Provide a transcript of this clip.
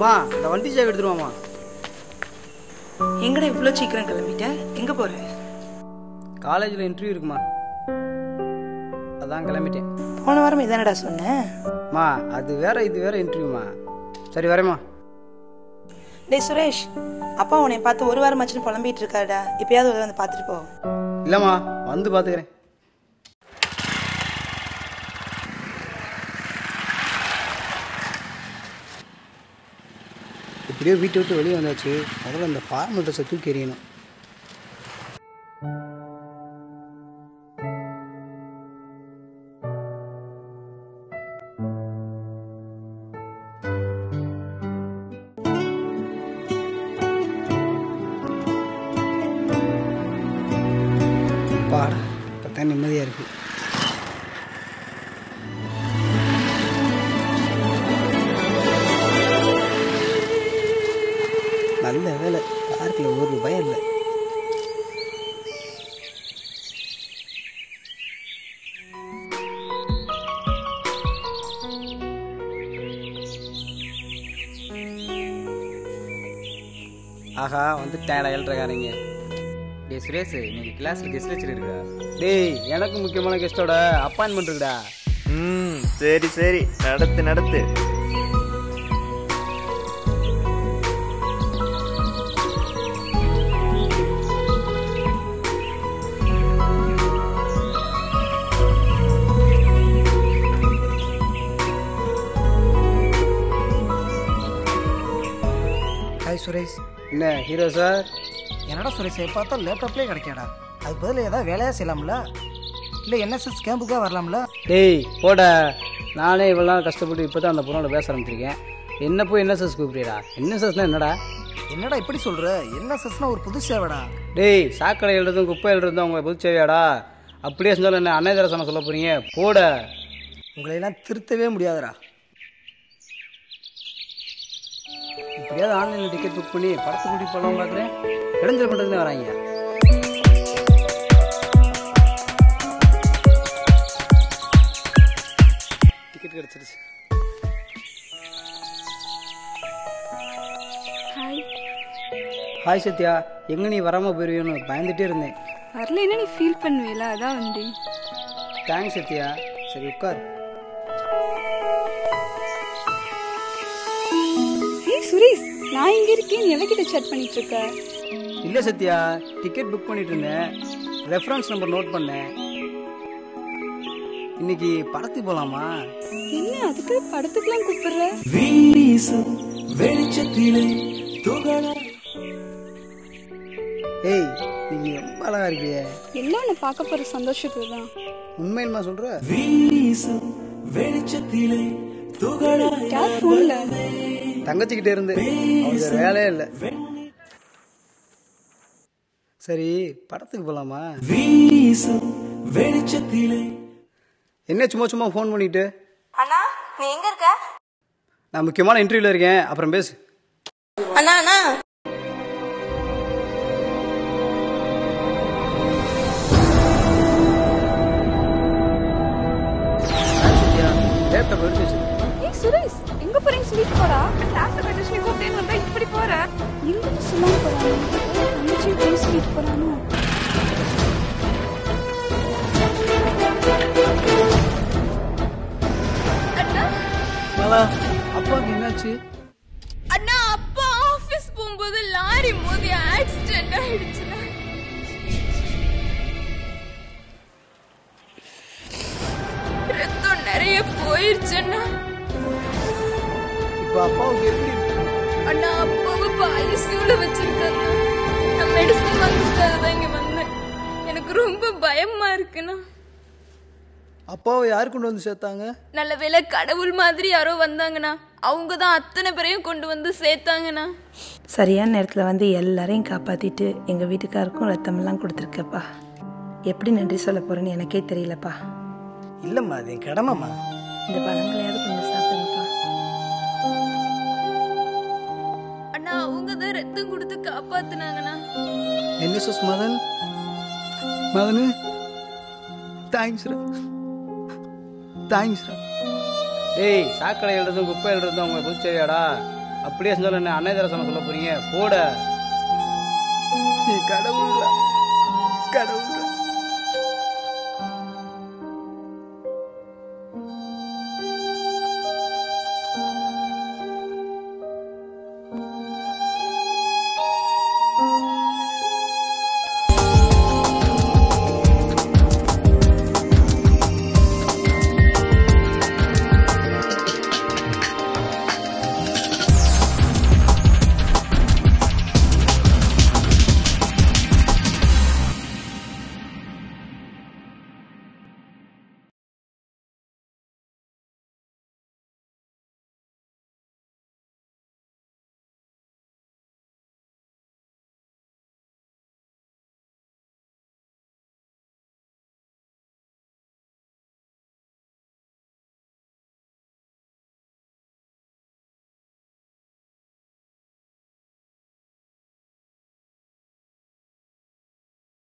மா இந்த வண்டி சேவை எடுத்துருவாமா. எங்கடா இவ்வளோ சீக்கிரம் கிளம்பிட்ட? எங்க போற? காலேஜில் இன்டர்வியூ இருக்குமா, அதான் கிளம்பிட்டேன். போன வாரம் இதானடா சொன்னேன். மா அது வேற இது வேற இன்டர்வியூமா. சரி வரேம்மா. டேய் சுரேஷ், அப்பா உன்னை பார்த்து ஒரு வாரமாச்சுன்னு புலம்பிட்டு இருக்காருடா. இப்பயாவது வந்து பார்த்துட்டு போ. இல்லைம்மா வந்து பார்த்துக்கிறேன். இப்படியே வீட்டை விட்டு வெளியே வந்தாச்சு. முதல்ல இந்த ஃபார்மல் ட்ரெஸ்ஸை தூக்கி எறியணும். பாடா இப்போத்தான் நிம்மதியாக இருக்குது. நல்ல வேலை பார்க்கில் ஒரு ரூபாய் இல்லை. ஆஹா வந்துட்டேன் ஏழ்றக்காரங்க. டே சுரேஷ், இன்னைக்கு கிளாஸில் கெஸ்ட் லெக்சர் இருக்குடா. டேய் எனக்கு முக்கியமான கெஸ்ட்டோட அப்பாயின்மெண்ட் இருக்குடா. சரி சரி, நடத்து நடத்து. ஹாய் சுரேஷ். என்ன ஹீரோ சார்? என்னடா சுரேஷ் பார்த்தா லேப்டாப்லேயே கிடைக்காடா. அதுக்கு பதில் ஏதாவது வேலையாக செய்யலாம்ல, இல்லை என்எஸ்எஸ் கேம்புக்காக வரலாம்ல. டேய் போட, நானே இவ்வளோ நாள் கஷ்டப்பட்டு இப்போ தான் அந்த பொண்ணோட பேச ஆரம்பிச்சிருக்கேன். என்ன போய் என்எஸ்எஸ் கூப்பிடுறா? என்எஸ்எஸ்னா என்னடா? என்னடா இப்படி சொல்கிற? என்எஸ்எஸ்னா ஒரு புது சேவைடா. டேய் சாக்கடை எழுதும் குப்பை எழுதும் அவங்க புது சேவையாடா? அப்படியே செஞ்சாலும் என்ன அன்னைதரசனம் சொல்ல போறீங்க? போட, உங்களையெல்லாம் திருத்தவே முடியாதுடா. இப்படியாவது ஆன்லைனில் டிக்கெட் புக் பண்ணி படத்தை கூட்டி போகலாம் பார்க்குறேன். இடைஞ்சல் பண்ணுறதுன்னு வராங்க. டிக்கெட் கிடச்சிருச்சு. ஹாய் சத்யா, எங்கே நீ வராமல் போயிருவியோன்னு பயந்துட்டே இருந்தேன். வரலைன்னா நீ ஃபீல் பண்ணுவேல, அதான் வந்தேன். தேங்க்ஸ் சத்யா. சரி உட்கார். சுரேஷ், நான் இங்க இருக்கேன், நீ எவகிட்ட சேட் பண்ணிட்டு இருக்க? இல்லை சத்யா, டிக்கெட் புக் பண்ணிட்டு இருந்தேன். ரெஃபரன்ஸ் நம்பர் நோட் பண்ணேன். இன்னைக்கு படத்துக்கு போகலாமா? என்ன அதுக்கு படத்துக்குலாம் கூப்பிடுற? ஏய் நீங்க ரொம்ப அழகா இருக்கியே. எல்லாம் உன்னை பார்க்க போற சந்தோஷத்துல தான். உண்மையிலுமா சொல்ற? யார் போன்ல? தங்கச்சிக்கிட்டே இருந்து அவங்க வேலையே இல்லை. சரி படத்துக்கு போலாமா? என்ன சும்மா சும்மா ஃபோன் பண்ணிட்டு? அண்ணா நீ எங்க இருக்க? நான் முக்கியமான இன்டர்வியூல இருக்கேன், அப்புறம் பேசு. அண்ணா அண்ணா லேப்டாப் எடுத்து வச்சு. ஏய் சுரேஷ், எங்க போறேன்னு சொல்லிட்டு போடா. கிளாஸ் கண்டிஷன் கூப்பிட்டு வந்தா இப்படி போற. எங்க சொல்லாம போறானே? தங்கச்சி போய் சொல்லிட்டு போறானோ? மாலா, அப்பாவுக்கு என்னாச்சு? அண்ணா அப்பா ஆபீஸ் போகும்போது லாரி மோதி ஆக்சிடென்ட் ஆயிடுச்சுண்ணா. ரத்தம் நிறைய போயிருச்சுண்ணா. இப்போ அப்பாவுக்கு எப்படி இருக்கு? அண்ணா அப்பாவை ஐசியூல வச்சிருக்காங்க. நான் மெடிசன் வாங்கிட்டு தான் இங்க வந்தேன். எனக்கு ரொம்ப பயமா இருக்குண்ணா. அப்பாவை யார் கொண்டு வந்து சேர்த்தாங்க? நல்ல வேளை கடவுள் மாதிரி யாரோ வந்தாங்கண்ணா. அவங்க தான் அத்தனை பேரையும் கொண்டு வந்து சேர்த்தாங்கண்ணா. சரியான நேரத்தில் வந்து எல்லாரையும் காப்பாற்றிட்டு எங்கள் வீட்டுக்காருக்கும் ரத்தமெல்லாம் கொடுத்துருக்கப்பா. எப்படி நன்றி சொல்ல போகிறேன்னு எனக்கே தெரியலப்பா. இல்லைம்மா, அது என் கடமைம்மா. இந்த பழங்களையாவது கொஞ்சம் சாப்பிடுங்கப்பா. அண்ணா அவங்க தான் ரத்தம் கொடுத்து காப்பாத்துனாங்கண்ணா. என்எஸ்எஸ் மதன், மதனு தேங்க்ஸ் ரா, தேங்க்ஸ் ரா. ஏய் சாக்கடை எழுதும் குப்பை எழுதும் அவங்க புதுச்சேரியாடா? அப்படியே செஞ்சாலும் என்ன அன்னை தரசனம் சொல்ல போறீங்க? போட. நீ கடவுள் கடவுள்